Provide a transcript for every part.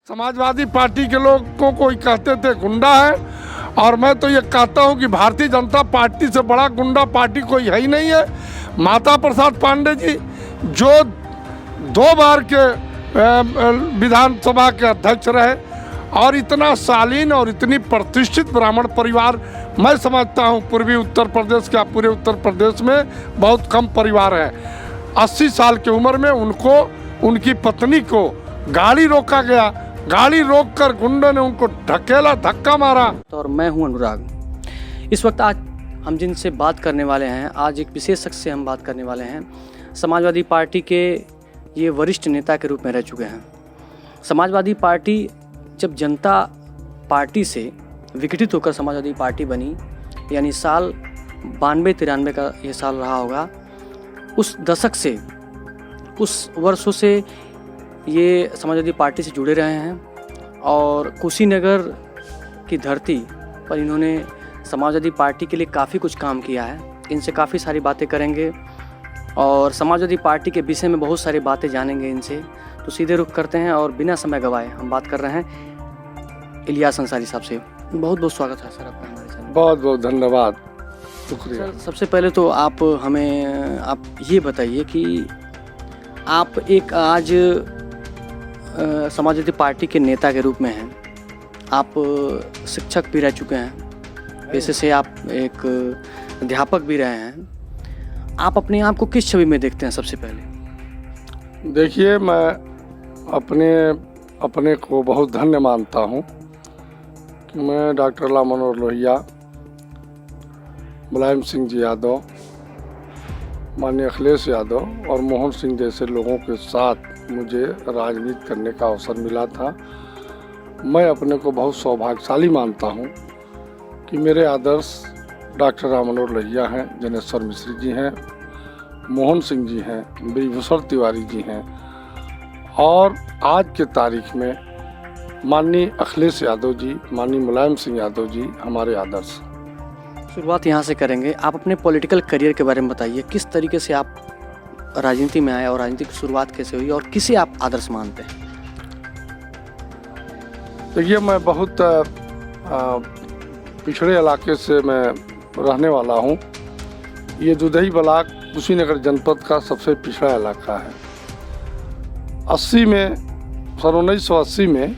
Samajwadi party के लोगों को कहते थे गुंडा है, और मैं तो ये कहता हूँ कि भारतीय जनता पार्टी से बड़ा गुंडा पार्टी कोई है ही नहीं है। माता प्रसाद पांडे जी जो 2 बार के विधानसभा के अध्यक्ष रहे और इतना शालीन और इतनी प्रतिष्ठित ब्राह्मण परिवार, मैं समझता हूँ पूर्वी उत्तर प्रदेश क्या पूरे उत्तर प्रदेश में बहुत कम परिवार है। 80 साल की उम्र में उनको, उनकी पत्नी को गाड़ी रोका गया, गाड़ी रोककर गुंडों ने उनको ढकेला, धक्का मारा। और मैं हूं अनुराग। इस वक्त आज हम जिनसे बात करने वाले हैं, आज एक विशेष शख्स से हम बात करने वाले हैं। समाजवादी पार्टी के ये वरिष्ठ नेता के रूप में रह चुके हैं। समाजवादी पार्टी जब जनता पार्टी से विघटित होकर समाजवादी पार्टी बनी, यानी साल 92-93 का ये साल रहा होगा, उस दशक से, उस वर्षों से ये समाजवादी पार्टी से जुड़े रहे हैं और कुशीनगर की धरती पर इन्होंने समाजवादी पार्टी के लिए काफ़ी कुछ काम किया है। इनसे काफ़ी सारी बातें करेंगे और समाजवादी पार्टी के विषय में बहुत सारी बातें जानेंगे इनसे। तो सीधे रुख करते हैं और बिना समय गवाए हम बात कर रहे हैं इलियास अंसारी साहब से। बहुत बहुत स्वागत है सर आपका हमारे चैनल। बहुत बहुत धन्यवाद, शुक्रिया। सर सबसे पहले तो आप हमें ये बताइए कि आप एक आज समाजवादी पार्टी के नेता के रूप में हैं, आप शिक्षक भी रह चुके हैं, पेशे से आप एक अध्यापक भी रहे हैं। आप अपने आप को किस छवि में देखते हैं? सबसे पहले देखिए, मैं अपने को बहुत धन्य मानता हूँ कि मैं डॉक्टर राम मनोहर लोहिया, मुलायम सिंह जी यादव, माननीय अखिलेश यादव और मोहन सिंह जैसे लोगों के साथ मुझे राजनीति करने का अवसर मिला था। मैं अपने को बहुत सौभाग्यशाली मानता हूँ कि मेरे आदर्श डॉक्टर राम मनोहर लोहिया हैं, जनेश्वर मिश्र जी हैं, मोहन सिंह जी हैं, ब्रिजभूषण तिवारी जी हैं और आज के तारीख में माननीय अखिलेश यादव जी, माननीय मुलायम सिंह यादव जी हमारे आदर्श। शुरुआत यहाँ से करेंगे। आप अपने पॉलिटिकल करियर के बारे में बताइए, किस तरीके से आप राजनीति में आए और राजनीति की शुरुआत कैसे हुई और किसे आप आदर्श मानते हैं? देखिए, मैं बहुत पिछड़े इलाके से मैं रहने वाला हूँ। ये दुधई ब्लॉक कुशीनगर जनपद का सबसे पिछड़ा इलाका है। 1980 में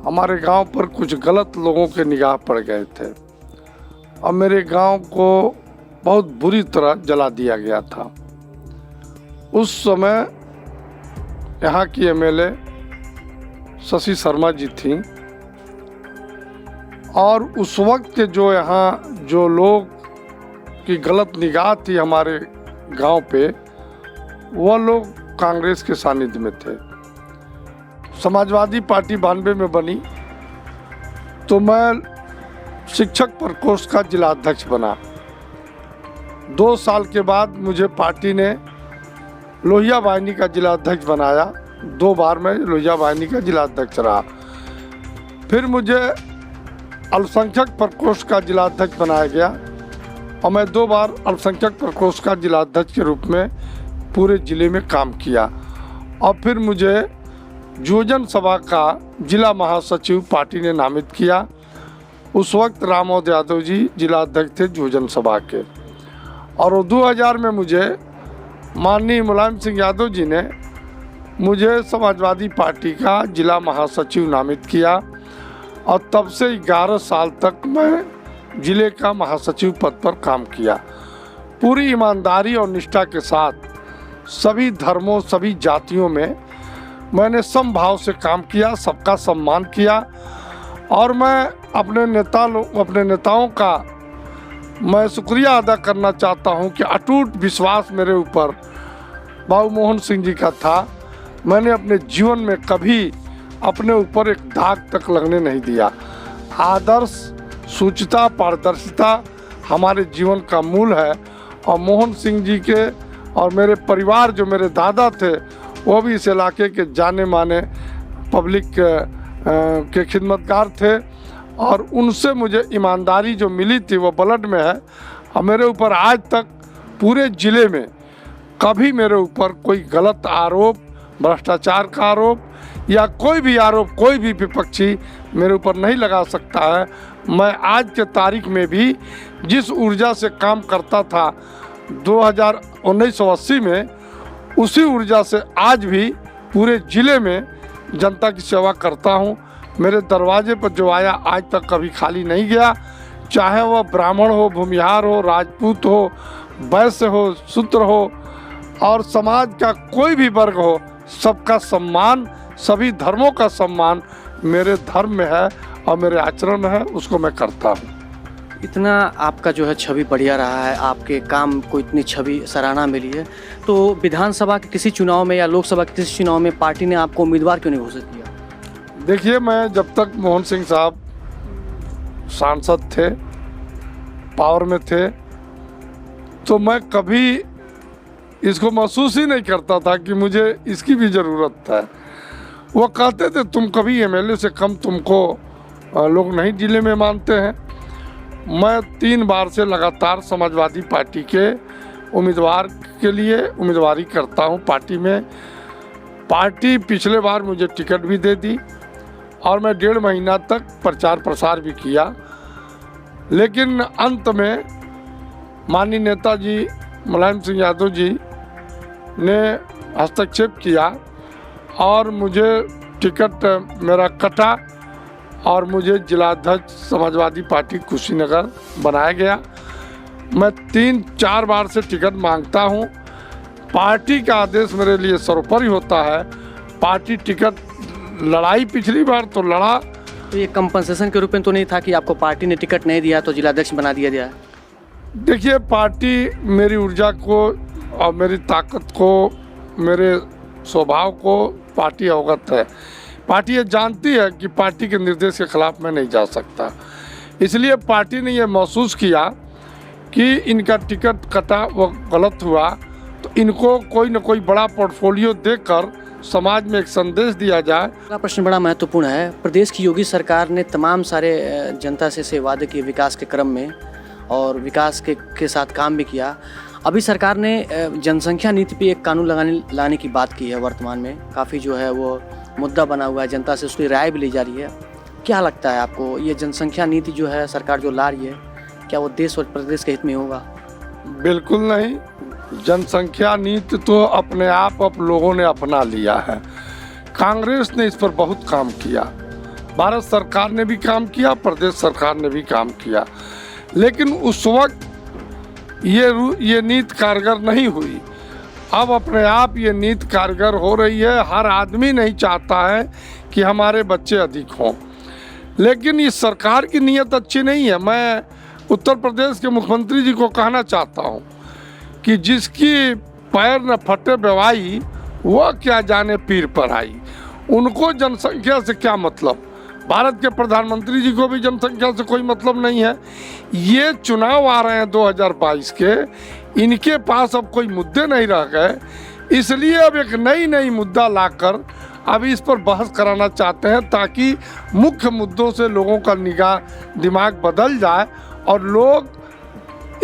हमारे गांव पर कुछ गलत लोगों के निगाह पड़ गए थे और मेरे गांव को बहुत बुरी तरह जला दिया गया था। उस समय यहाँ की एमएलए शशि शर्मा जी थी और उस वक्त के जो लोग की गलत निगाह थी हमारे गांव पे, वह लोग कांग्रेस के सानिध्य में थे। समाजवादी पार्टी 92 में बनी तो मैं शिक्षक प्रकोष्ठ का जिला अध्यक्ष बना। 2 साल के बाद मुझे पार्टी ने लोहिया वाहिनी का जिला अध्यक्ष बनाया। 2 बार मैं लोहिया वाहिनी का जिला अध्यक्ष रहा। फिर मुझे अल्पसंख्यक प्रकोष्ठ का जिला अध्यक्ष बनाया गया और मैं 2 बार अल्पसंख्यक प्रकोष्ठ का जिला अध्यक्ष के रूप में पूरे जिले में काम किया। और फिर मुझे युवजन सभा का जिला महासचिव पार्टी ने नामित किया। उस वक्त रामोद यादव जी जिला अध्यक्ष थे युवजन सभा के। और 2000 में मुझे माननीय मुलायम सिंह यादव जी ने मुझे समाजवादी पार्टी का जिला महासचिव नामित किया और तब से 11 साल तक मैं जिले का महासचिव पद पर काम किया। पूरी ईमानदारी और निष्ठा के साथ सभी धर्मों, सभी जातियों में मैंने समभाव से काम किया, सबका सम्मान किया और मैं अपने नेताओं का मैं शुक्रिया अदा करना चाहता हूं कि अटूट विश्वास मेरे ऊपर बाबू मोहन सिंह जी का था। मैंने अपने जीवन में कभी अपने ऊपर एक दाग तक लगने नहीं दिया। आदर्श, शुचिता, पारदर्शिता हमारे जीवन का मूल है और मोहन सिंह जी के और मेरे परिवार, जो मेरे दादा थे, वो भी इस इलाके के जाने माने पब्लिक के खिदमतगार थे और उनसे मुझे ईमानदारी जो मिली थी वो ब्लड में है। और मेरे ऊपर आज तक पूरे ज़िले में कभी मेरे ऊपर कोई गलत आरोप, भ्रष्टाचार का आरोप या कोई भी आरोप कोई भी विपक्षी मेरे ऊपर नहीं लगा सकता है। मैं आज के तारीख में भी जिस ऊर्जा से काम करता था 1980 में, उसी ऊर्जा से आज भी पूरे ज़िले में जनता की सेवा करता हूँ। मेरे दरवाजे पर जो आया आज तक कभी खाली नहीं गया, चाहे वह ब्राह्मण हो, भूमिहार हो, राजपूत हो, वैश्य हो, शूद्र हो और समाज का कोई भी वर्ग हो, सबका सम्मान, सभी धर्मों का सम्मान मेरे धर्म में है और मेरे आचरण में है, उसको मैं करता हूँ। इतना आपका जो है छवि बढ़िया रहा है, आपके काम को इतनी छवि सराहना मिली है, तो विधानसभा के किसी चुनाव में या लोकसभा के किसी चुनाव में पार्टी ने आपको उम्मीदवार क्यों नहीं घोषित किया? देखिए, मैं जब तक मोहन सिंह साहब सांसद थे, पावर में थे, तो मैं कभी इसको महसूस ही नहीं करता था कि मुझे इसकी भी ज़रूरत है। वो कहते थे तुम कभी एमएलए से कम तुमको लोग नहीं जिले में मानते हैं। मैं 3 बार से लगातार समाजवादी पार्टी के उम्मीदवार के लिए उम्मीदवारी करता हूं पार्टी में। पार्टी पिछले बार मुझे टिकट भी दे दी और मैं 1.5 महीना तक प्रचार प्रसार भी किया, लेकिन अंत में माननीय नेताजी मुलायम सिंह यादव जी ने हस्तक्षेप किया और मुझे टिकट मेरा कटा और मुझे जिलाध्यक्ष समाजवादी पार्टी कुशीनगर बनाया गया। मैं 3-4 बार से टिकट मांगता हूं, पार्टी का आदेश मेरे लिए सर्वोपरि होता है। पार्टी टिकट लड़ाई पिछली बार तो लड़ा। तो ये कंपनसेशन के रूप में तो नहीं था कि आपको पार्टी ने टिकट नहीं दिया तो जिलाध्यक्ष बना दिया गया? देखिए, पार्टी मेरी ऊर्जा को और मेरी ताकत को, मेरे स्वभाव को पार्टी अवगत है। पार्टी ये जानती है कि पार्टी के निर्देश के खिलाफ मैं नहीं जा सकता, इसलिए पार्टी ने ये महसूस किया कि इनका टिकट कटा वो गलत हुआ, तो इनको कोई न कोई बड़ा पोर्टफोलियो देकर समाज में एक संदेश दिया जाए। अगला प्रश्न बड़ा महत्वपूर्ण है। प्रदेश की योगी सरकार ने तमाम सारे जनता से वादे किए विकास के क्रम में और विकास के साथ काम भी किया। अभी सरकार ने जनसंख्या नीति पे एक कानून लाने की बात की है। वर्तमान में काफ़ी जो है वो मुद्दा बना हुआ है, जनता से उसकी राय भी ली जा रही है। क्या लगता है आपको, ये जनसंख्या नीति जो है सरकार जो ला रही है, क्या वो देश और प्रदेश के हित में होगा? बिल्कुल नहीं। जनसंख्या नीति तो अपने आप लोगों ने अपना लिया है। कांग्रेस ने इस पर बहुत काम किया, भारत सरकार ने भी काम किया, प्रदेश सरकार ने भी काम किया, लेकिन उस वक्त ये नीति कारगर नहीं हुई। अब अपने आप ये नीति कारगर हो रही है। हर आदमी नहीं चाहता है कि हमारे बच्चे अधिक हों, लेकिन इस सरकार की नीयत अच्छी नहीं है। मैं उत्तर प्रदेश के मुख्यमंत्री जी को कहना चाहता हूँ कि जिसकी पैर न फटे बेवाई, वह क्या जाने पीर पर आई। उनको जनसंख्या से क्या मतलब? भारत के प्रधानमंत्री जी को भी जनसंख्या से कोई मतलब नहीं है। ये चुनाव आ रहे हैं 2022 के, इनके पास अब कोई मुद्दे नहीं रह गए, इसलिए अब एक नई मुद्दा लाकर अभी इस पर बहस कराना चाहते हैं, ताकि मुख्य मुद्दों से लोगों का निगाह दिमाग बदल जाए और लोग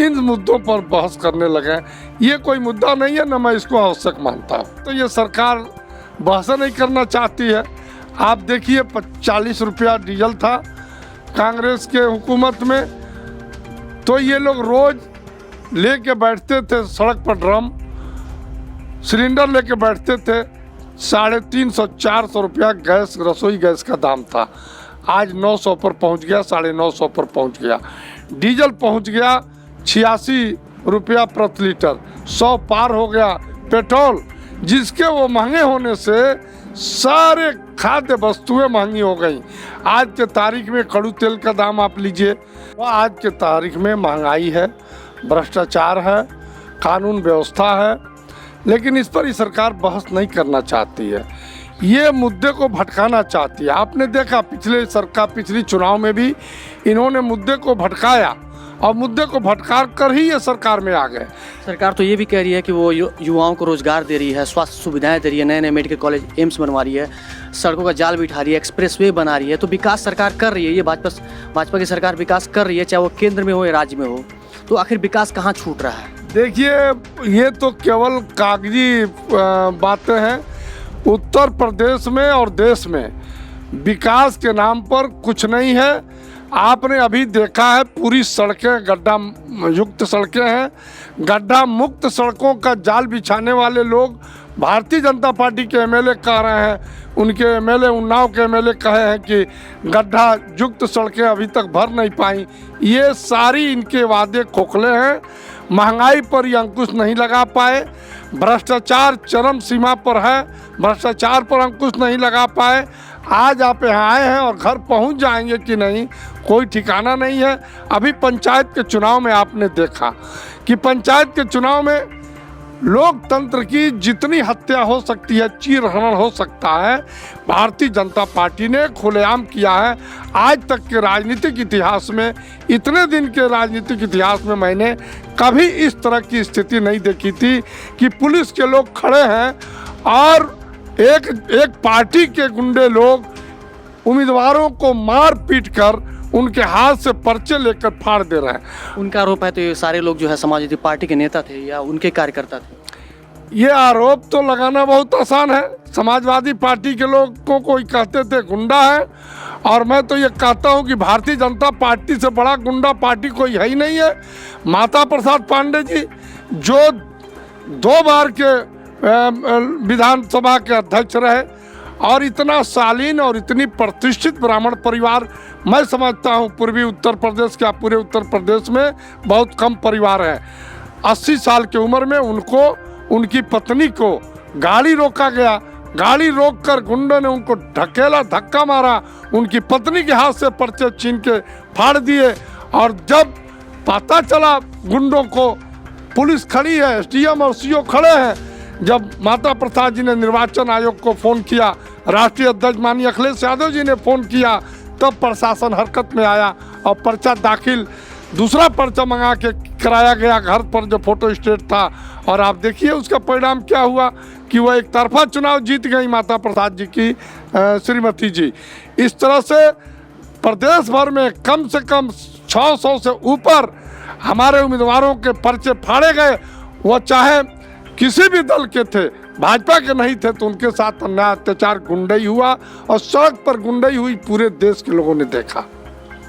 इन मुद्दों पर बहस करने लगे। ये कोई मुद्दा नहीं है, न मैं इसको आवश्यक मानता हूँ। तो ये सरकार बहस नहीं करना चाहती है। आप देखिए, 40 रुपया डीजल था कांग्रेस के हुकूमत में, तो ये लोग रोज लेके बैठते थे सड़क पर, ड्रम सिलेंडर लेके बैठते थे। 350-400 रुपया गैस, रसोई गैस का दाम था, आज 900 पर पहुंच गया, 950 पर पहुंच गया। डीजल पहुंच गया 86 रुपया प्रति लीटर, 100 पार हो गया। पेट्रोल, जिसके वो महंगे होने से सारे खाद्य वस्तुएं महंगी हो गई। आज के तारीख में कड़ू तेल का दाम आप लीजिए, वह आज के तारीख में महंगाई है, भ्रष्टाचार है, कानून व्यवस्था है, लेकिन इस पर ही सरकार बहस नहीं करना चाहती है। ये मुद्दे को भटकाना चाहती है। आपने देखा पिछली चुनाव में भी इन्होंने मुद्दे को भटकाया और मुद्दे को भटका कर ही ये सरकार में आ गए। सरकार तो ये भी कह रही है कि वो युवाओं को रोजगार दे रही है, स्वास्थ्य सुविधाएं दे रही है, नए मेडिकल कॉलेज, एम्स बनवा रही है, सड़कों का जाल बिठा रही है, एक्सप्रेसवे बना रही है। तो विकास सरकार कर रही है, ये भाजपा की सरकार विकास कर रही है, चाहे वो केंद्र में हो या राज्य में हो। तो आखिर विकास कहाँ छूट रहा है? देखिए, ये तो केवल कागजी बातें हैं। उत्तर प्रदेश में और देश में विकास के नाम पर कुछ नहीं है। आपने अभी देखा है पूरी सड़कें गड्ढा युक्त सड़कें हैं। गड्ढा मुक्त सड़कों का जाल बिछाने वाले लोग भारतीय जनता पार्टी के एमएलए कह रहे हैं, उनके एमएलए उन्नाव के एमएलए कहे हैं कि गड्ढा युक्त सड़कें अभी तक भर नहीं पाई। ये सारी इनके वादे खोखले हैं। महंगाई पर ये अंकुश नहीं लगा पाए। भ्रष्टाचार चरम सीमा पर है, भ्रष्टाचार पर अंकुश नहीं लगा पाए। आज आप यहाँ आए हैं और घर पहुँच जाएंगे कि नहीं कोई ठिकाना नहीं है। अभी पंचायत के चुनाव में आपने देखा कि पंचायत के चुनाव में लोकतंत्र की जितनी हत्या हो सकती है, चीरहरण हो सकता है, भारतीय जनता पार्टी ने खुलेआम किया है। आज तक के राजनीतिक इतिहास में, इतने दिन के राजनीतिक इतिहास में मैंने कभी इस तरह की स्थिति नहीं देखी थी कि पुलिस के लोग खड़े हैं और एक पार्टी के गुंडे लोग उम्मीदवारों को मार पीट कर उनके हाथ से पर्चे लेकर फाड़ दे रहे हैं। उनका आरोप है तो ये सारे लोग जो है समाजवादी पार्टी के नेता थे या उनके कार्यकर्ता थे। ये आरोप तो लगाना बहुत आसान है। समाजवादी पार्टी के लोगों को कहते थे गुंडा है, और मैं तो ये कहता हूँ कि भारतीय जनता पार्टी से बड़ा गुंडा पार्टी कोई है ही नहीं है। माता प्रसाद पांडे जी जो 2 बार के विधानसभा के अध्यक्ष रहे और इतना शालीन और इतनी प्रतिष्ठित ब्राह्मण परिवार, मैं समझता हूँ पूर्वी उत्तर प्रदेश क्या पूरे उत्तर प्रदेश में बहुत कम परिवार है। 80 साल की उम्र में उनको, उनकी पत्नी को गाड़ी रोका गया। गाड़ी रोककर गुंडों ने उनको ढकेला, धक्का मारा, उनकी पत्नी के हाथ से पर्चे छीन के फाड़ दिए। और जब पता चला गुंडों को, पुलिस खड़ी है, एसडीएम और सीओ खड़े हैं, जब माता प्रसाद जी ने निर्वाचन आयोग को फ़ोन किया, राष्ट्रीय अध्यक्ष माननीय अखिलेश यादव जी ने फ़ोन किया, तब प्रशासन हरकत में आया और पर्चा दाखिल, दूसरा पर्चा मंगा के कराया गया घर पर जो फोटो स्टेट था। और आप देखिए उसका परिणाम क्या हुआ कि वह एक तरफा चुनाव जीत गई माता प्रसाद जी की श्रीमती जी। इस तरह से प्रदेश भर में कम से कम 600 से ऊपर हमारे उम्मीदवारों के पर्चे फाड़े गए। वो चाहे किसी भी दल के थे, भाजपा के नहीं थे, तो उनके साथ अन्याय अत्याचार गुंडई हुआ और सड़क पर गुंडई हुई पूरे देश के लोगों ने देखा।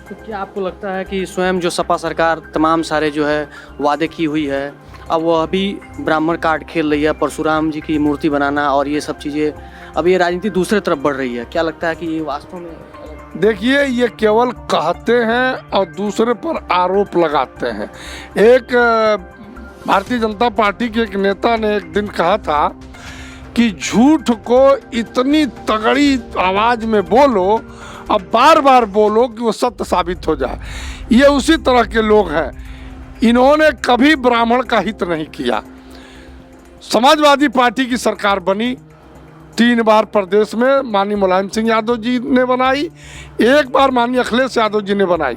तो क्या आपको लगता है कि स्वयं जो सपा सरकार तमाम सारे जो है वादे की हुई है, अब वो अभी ब्राह्मण कार्ड खेल रही है, परशुराम जी की मूर्ति बनाना और ये सब चीज़ें, अब ये राजनीति दूसरे तरफ बढ़ रही है, क्या लगता है कि ये वास्तव में? देखिए, ये केवल कहते हैं और दूसरे पर आरोप लगाते हैं। एक भारतीय जनता पार्टी के एक नेता ने एक दिन कहा था कि झूठ को इतनी तगड़ी आवाज़ में बोलो और बार बार बोलो कि वो सत्य साबित हो जाए। ये उसी तरह के लोग हैं। इन्होंने कभी ब्राह्मण का हित नहीं किया। समाजवादी पार्टी की सरकार बनी 3 बार प्रदेश में, माननीय मुलायम सिंह यादव जी ने बनाई, 1 बार माननीय अखिलेश यादव जी ने बनाई।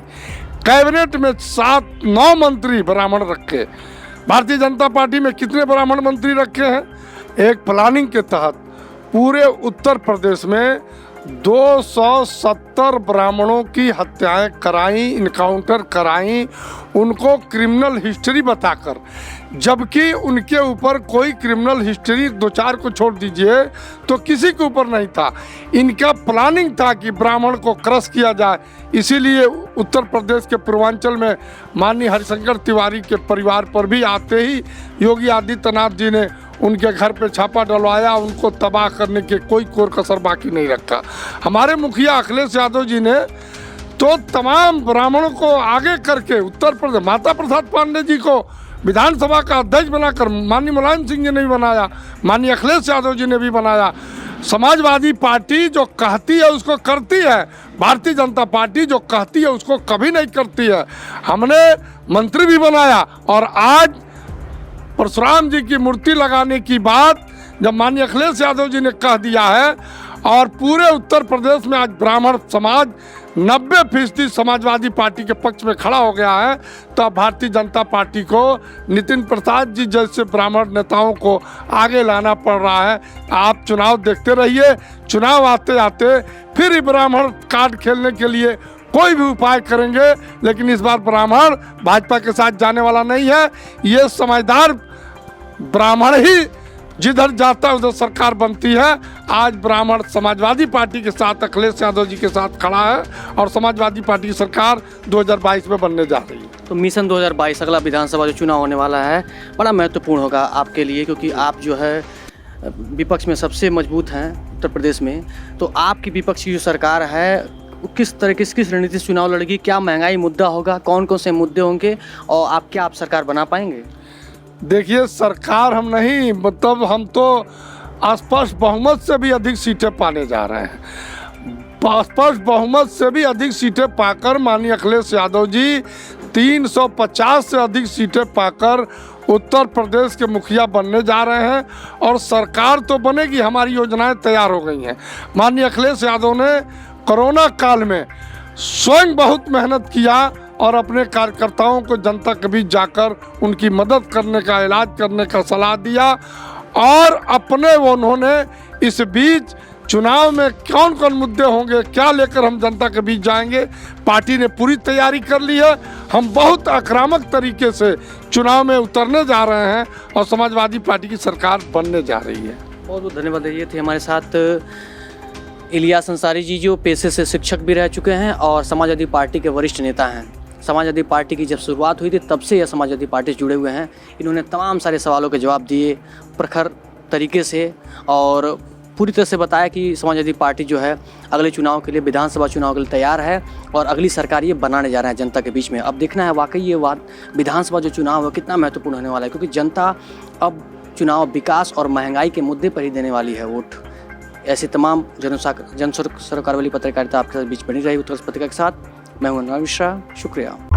कैबिनेट में 7-9 मंत्री ब्राह्मण रखे। भारतीय जनता पार्टी में कितने ब्राह्मण मंत्री रखे हैं? एक प्लानिंग के तहत पूरे उत्तर प्रदेश में 270 ब्राह्मणों की हत्याएं कराई, इनकाउंटर कराई, उनको क्रिमिनल हिस्ट्री बताकर, जबकि उनके ऊपर कोई क्रिमिनल हिस्ट्री 2-4 को छोड़ दीजिए तो किसी के ऊपर नहीं था। इनका प्लानिंग था कि ब्राह्मण को क्रश किया जाए। इसीलिए उत्तर प्रदेश के पूर्वांचल में माननीय हरिशंकर तिवारी के परिवार पर भी आते ही योगी आदित्यनाथ जी ने उनके घर पे छापा डलवाया, उनको तबाह करने के कोई कोर कसर बाकी नहीं रखा। हमारे मुखिया अखिलेश यादव जी ने तो तमाम ब्राह्मणों को आगे करके उत्तर प्रदेश, माता प्रसाद पांडे जी को विधानसभा का अध्यक्ष बनाकर माननीय मुलायम सिंह जी ने भी बनाया, माननीय अखिलेश यादव जी ने भी बनाया। समाजवादी पार्टी जो कहती है उसको करती है, भारतीय जनता पार्टी जो कहती है उसको कभी नहीं करती है। हमने मंत्री भी बनाया और आज परशुराम जी की मूर्ति लगाने की बात जब माननीय अखिलेश यादव जी ने कह दिया है और पूरे उत्तर प्रदेश में आज ब्राह्मण समाज 90% समाजवादी पार्टी के पक्ष में खड़ा हो गया है, तो भारतीय जनता पार्टी को नितिन प्रसाद जी जैसे ब्राह्मण नेताओं को आगे लाना पड़ रहा है। आप चुनाव देखते रहिए, चुनाव आते आते फिर ब्राह्मण कार्ड खेलने के लिए कोई भी उपाय करेंगे, लेकिन इस बार ब्राह्मण भाजपा के साथ जाने वाला नहीं है। ये समझदार ब्राह्मण ही जिधर जाता है उधर सरकार बनती है। आज ब्राह्मण समाजवादी पार्टी के साथ अखिलेश यादव जी के साथ खड़ा है और समाजवादी पार्टी की सरकार 2022 में बनने जा रही है। तो मिशन 2022 अगला विधानसभा जो चुनाव होने वाला है बड़ा महत्वपूर्ण होगा आपके लिए, क्योंकि आप जो है विपक्ष में सबसे मजबूत हैं उत्तर प्रदेश में। तो आपकी विपक्ष की जो सरकार है वो किस तरह किस रणनीति से चुनाव लड़ेगी? क्या महंगाई मुद्दा होगा, कौन कौन से मुद्दे होंगे और आप सरकार बना पाएंगे? देखिए, सरकार हम नहीं, मतलब हम तो स्पष्ट बहुमत से भी अधिक सीटें पाने जा रहे हैं। स्पष्ट बहुमत से भी अधिक सीटें पाकर माननीय अखिलेश यादव जी 350 से अधिक सीटें पाकर उत्तर प्रदेश के मुखिया बनने जा रहे हैं और सरकार तो बनेगी। हमारी योजनाएं तैयार हो गई हैं। माननीय अखिलेश यादव ने कोरोना काल में स्वयं बहुत मेहनत किया और अपने कार्यकर्ताओं को जनता के बीच जाकर उनकी मदद करने का, इलाज करने का सलाह दिया और अपने उन्होंने इस बीच चुनाव में कौन कौन मुद्दे होंगे, क्या लेकर हम जनता के बीच जाएंगे, पार्टी ने पूरी तैयारी कर ली है। हम बहुत आक्रामक तरीके से चुनाव में उतरने जा रहे हैं और समाजवादी पार्टी की सरकार बनने जा रही है। बहुत बहुत धन्यवाद। ये थे हमारे साथ इलियास अंसारी जी, जो पेशे से शिक्षक भी रह चुके हैं और समाजवादी पार्टी के वरिष्ठ नेता हैं। समाजवादी पार्टी की जब शुरुआत हुई थी तब से यह समाजवादी पार्टी से जुड़े हुए हैं। इन्होंने तमाम सारे सवालों के जवाब दिए प्रखर तरीके से और पूरी तरह से बताया कि समाजवादी पार्टी जो है अगले चुनाव के लिए, विधानसभा चुनाव के लिए तैयार है और अगली सरकार ये बनाने जा रहे हैं जनता के बीच में। अब देखना है वाकई ये विधानसभा जो चुनाव है कितना महत्वपूर्ण होने वाला है, क्योंकि जनता अब चुनाव विकास और महंगाई के मुद्दे पर ही देने वाली है वोट। ऐसे तमाम जन सरोकार वाली पत्रकारिता आपके बीच बनी रही उत्तर पत्रिका के साथ। मैं हूं अनुराग मिश्रा, शुक्रिया।